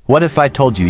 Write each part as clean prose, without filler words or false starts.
What if I told you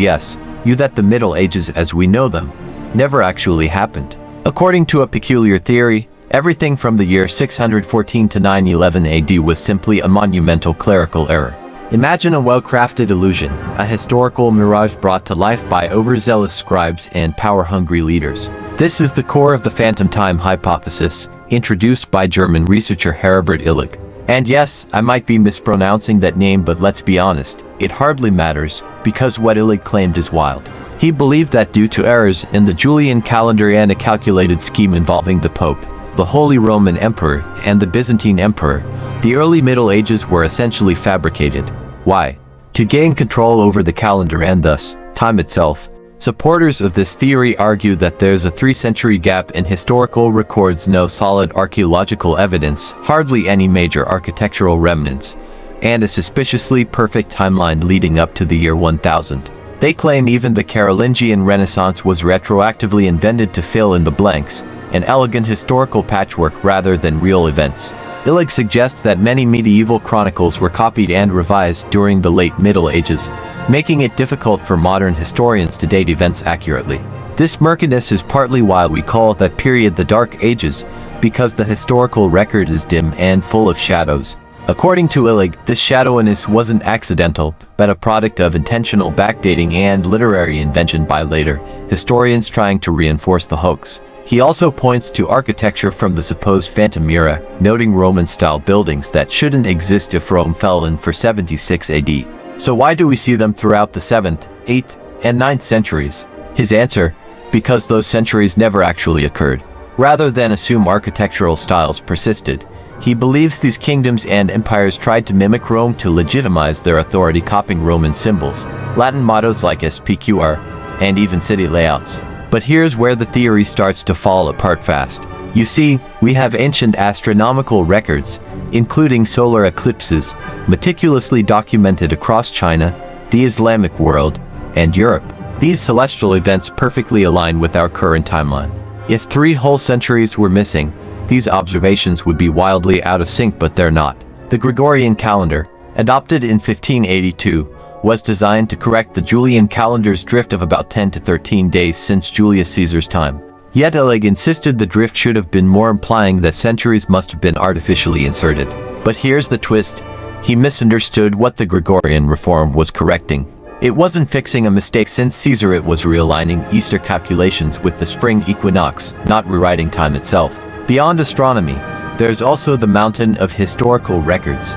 that the Middle Ages as we know them never actually happened? According to a peculiar theory, everything from the year 614 to 911 AD was simply a monumental clerical error. Imagine a well-crafted illusion, a historical mirage brought to life by overzealous scribes and power-hungry leaders. This is the core of the phantom time hypothesis, introduced by German researcher Herbert Illig. And yes, I might be mispronouncing that name, but let's be honest, it hardly matters, because what Illig claimed is wild. He believed that due to errors in the Julian calendar and a calculated scheme involving the Pope, the Holy Roman Emperor, and the Byzantine Emperor, the early Middle Ages were essentially fabricated. Why? To gain control over the calendar and thus, time itself. Supporters of this theory argue that there's a 3-century gap in historical records, no solid archaeological evidence, hardly any major architectural remnants, and a suspiciously perfect timeline leading up to the year 1000. They claim even the Carolingian Renaissance was retroactively invented to fill in the blanks, an elegant historical patchwork rather than real events. Illig suggests that many medieval chronicles were copied and revised during the late Middle Ages, making it difficult for modern historians to date events accurately. This murkiness is partly why we call that period the Dark Ages, because the historical record is dim and full of shadows. According to Illig, this shadowiness wasn't accidental, but a product of intentional backdating and literary invention by later historians trying to reinforce the hoax. He also points to architecture from the supposed Phantom era, noting Roman-style buildings that shouldn't exist if Rome fell in 476 AD. So why do we see them throughout the 7th, 8th, and 9th centuries? His answer: because those centuries never actually occurred. Rather than assume architectural styles persisted, he believes these kingdoms and empires tried to mimic Rome to legitimize their authority, copying Roman symbols, Latin mottos like SPQR, and even city layouts. But here's where the theory starts to fall apart fast. You see, we have ancient astronomical records, including solar eclipses, meticulously documented across China, the Islamic world, and Europe. These celestial events perfectly align with our current timeline. If 3 whole centuries were missing, these observations would be wildly out of sync, but they're not. The Gregorian calendar, adopted in 1582, was designed to correct the Julian calendar's drift of about 10 to 13 days since Julius Caesar's time. Yet Illig insisted the drift should have been more, implying that centuries must have been artificially inserted. But here's the twist: he misunderstood what the Gregorian reform was correcting. It wasn't fixing a mistake since Caesar, it was realigning Easter calculations with the spring equinox, not rewriting time itself. Beyond astronomy, there's also the mountain of historical records.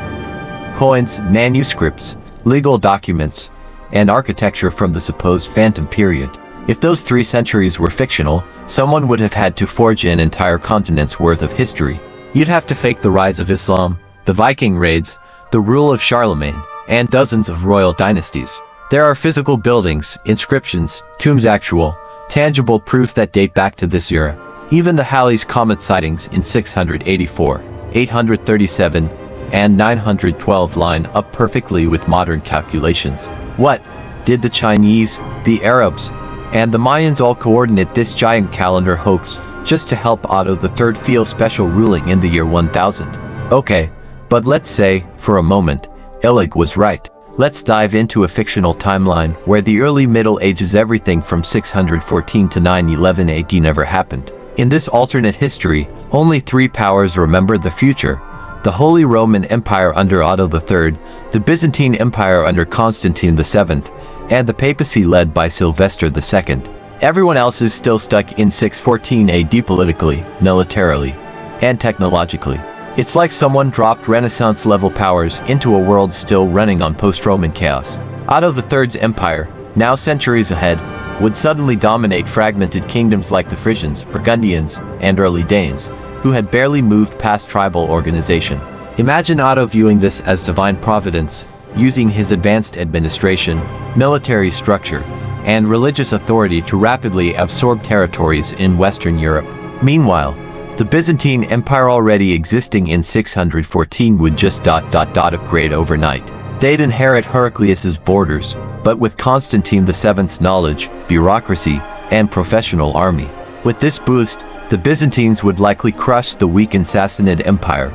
Coins, manuscripts, legal documents, and architecture from the supposed Phantom period. If those 3 centuries were fictional, someone would have had to forge an entire continent's worth of history. You'd have to fake the rise of Islam, the Viking raids, the rule of Charlemagne, and dozens of royal dynasties. There are physical buildings, inscriptions, tombs, actual, tangible proof that date back to this era. Even the Halley's Comet sightings in 684, 837, and 912 line up perfectly with modern calculations. What did the Chinese, the Arabs, and the Mayans all coordinate this giant calendar hoax just to help Otto III feel special ruling in the year 1000? Okay, but let's say, for a moment, Illig was right. Let's dive into a fictional timeline where the early Middle Ages, everything from 614 to 911 AD, never happened. In this alternate history, only 3 powers remember the future: the Holy Roman Empire under Otto III, the Byzantine Empire under Constantine VII, and the papacy led by Sylvester II. Everyone else is still stuck in 614 AD politically, militarily, and technologically. It's like someone dropped Renaissance-level powers into a world still running on post-Roman chaos. Otto III's empire, now centuries ahead, would suddenly dominate fragmented kingdoms like the Frisians, Burgundians, and early Danes, who had barely moved past tribal organization. Imagine Otto viewing this as divine providence, using his advanced administration, military structure, and religious authority to rapidly absorb territories in Western Europe. Meanwhile, the Byzantine Empire, already existing in 614, would just upgrade overnight. They'd inherit Heraclius's borders, but with Constantine VII's knowledge, bureaucracy, and professional army. With this boost, the Byzantines would likely crush the weakened Sassanid Empire,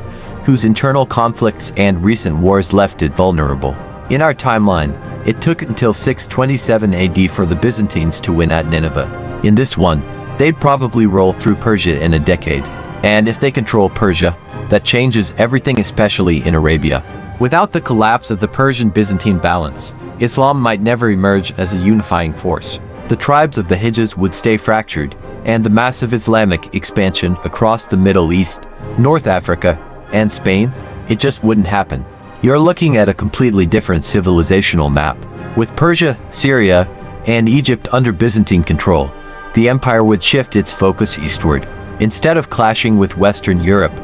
whose internal conflicts and recent wars left it vulnerable. In our timeline, It took until 627 AD for the Byzantines to win at Nineveh. In this one, they'd probably roll through Persia in a decade. And if they control Persia, that changes everything, especially in Arabia. Without the collapse of the Persian-Byzantine balance, Islam might never emerge as a unifying force. The tribes of the Hijaz would stay fractured, and the massive Islamic expansion across the Middle East, North Africa, and Spain, it just wouldn't happen. You're looking at a completely different civilizational map. With Persia, Syria, and Egypt under Byzantine control, the empire would shift its focus eastward. Instead of clashing with Western Europe,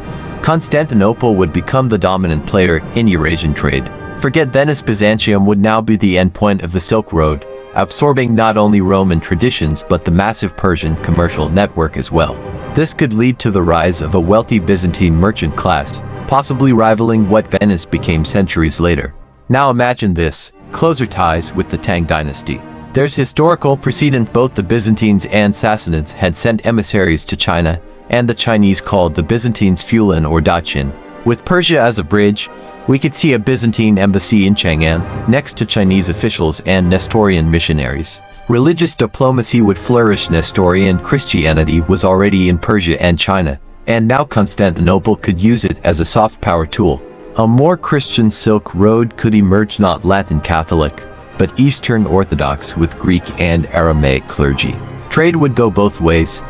Constantinople would become the dominant player in Eurasian trade. Forget Venice. Byzantium would now be the endpoint of the Silk Road, absorbing not only Roman traditions but the massive Persian commercial network as well. This could lead to the rise of a wealthy Byzantine merchant class, possibly rivaling what Venice became centuries later. Now imagine this: closer ties with the Tang dynasty. There's historical precedent. Both the Byzantines and Sassanids had sent emissaries to China, and the Chinese called the Byzantines Fulan or Daqin. With Persia as a bridge, we could see a Byzantine embassy in Chang'an, next to Chinese officials and Nestorian missionaries. Religious diplomacy would flourish. Nestorian Christianity was already in Persia and China, and now Constantinople could use it as a soft power tool. A more Christian Silk Road could emerge, not Latin Catholic, but Eastern Orthodox with Greek and Aramaic clergy. Trade would go both ways.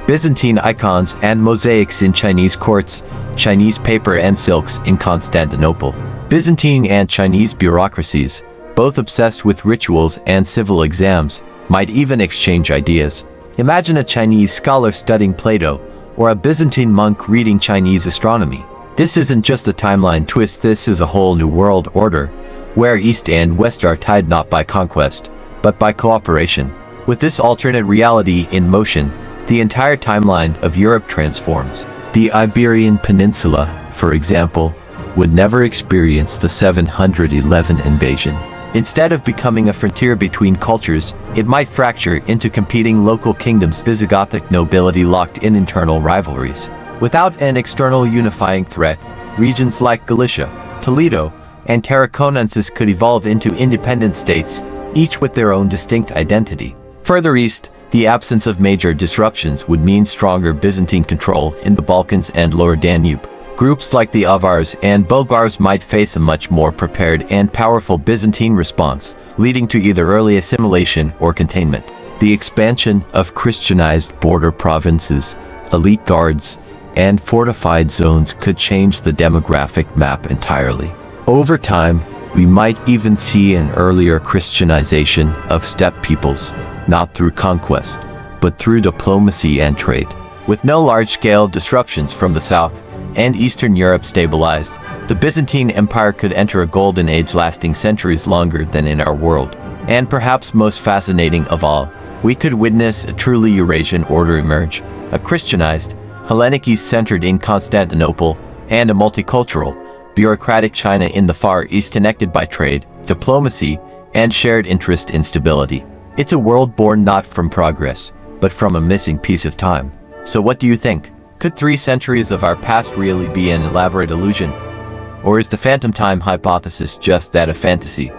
Byzantine icons and mosaics in Chinese courts, Chinese paper and silks in Constantinople. Byzantine and Chinese bureaucracies, both obsessed with rituals and civil exams, might even exchange ideas. Imagine a Chinese scholar studying Plato, or a Byzantine monk reading Chinese astronomy. This isn't just a timeline twist, this is a whole new world order, where East and West are tied not by conquest, but by cooperation. With this alternate reality in motion, the entire timeline of Europe transforms. The Iberian Peninsula, for example, would never experience the 711 invasion. Instead of becoming a frontier between cultures, it might fracture into competing local kingdoms. Visigothic nobility locked in internal rivalries. Without an external unifying threat, regions like Galicia, Toledo, and Tarraconensis could evolve into independent states, each with their own distinct identity. Further east, the absence of major disruptions would mean stronger Byzantine control in the Balkans and Lower Danube. Groups like the Avars and Bulgars might face a much more prepared and powerful Byzantine response, leading to either early assimilation or containment. The expansion of Christianized border provinces, elite guards, and fortified zones could change the demographic map entirely. Over time, we might even see an earlier Christianization of steppe peoples, not through conquest, but through diplomacy and trade. With no large-scale disruptions from the south, and Eastern Europe stabilized, the Byzantine Empire could enter a golden age lasting centuries longer than in our world. And perhaps most fascinating of all, we could witness a truly Eurasian order emerge, a Christianized, Hellenic East centered in Constantinople, and a multicultural, bureaucratic China in the Far East connected by trade, diplomacy, and shared interest in stability. It's a world born not from progress, but from a missing piece of time. So what do you think? Could 3 centuries of our past really be an elaborate illusion? Or is the phantom time hypothesis just that, a fantasy?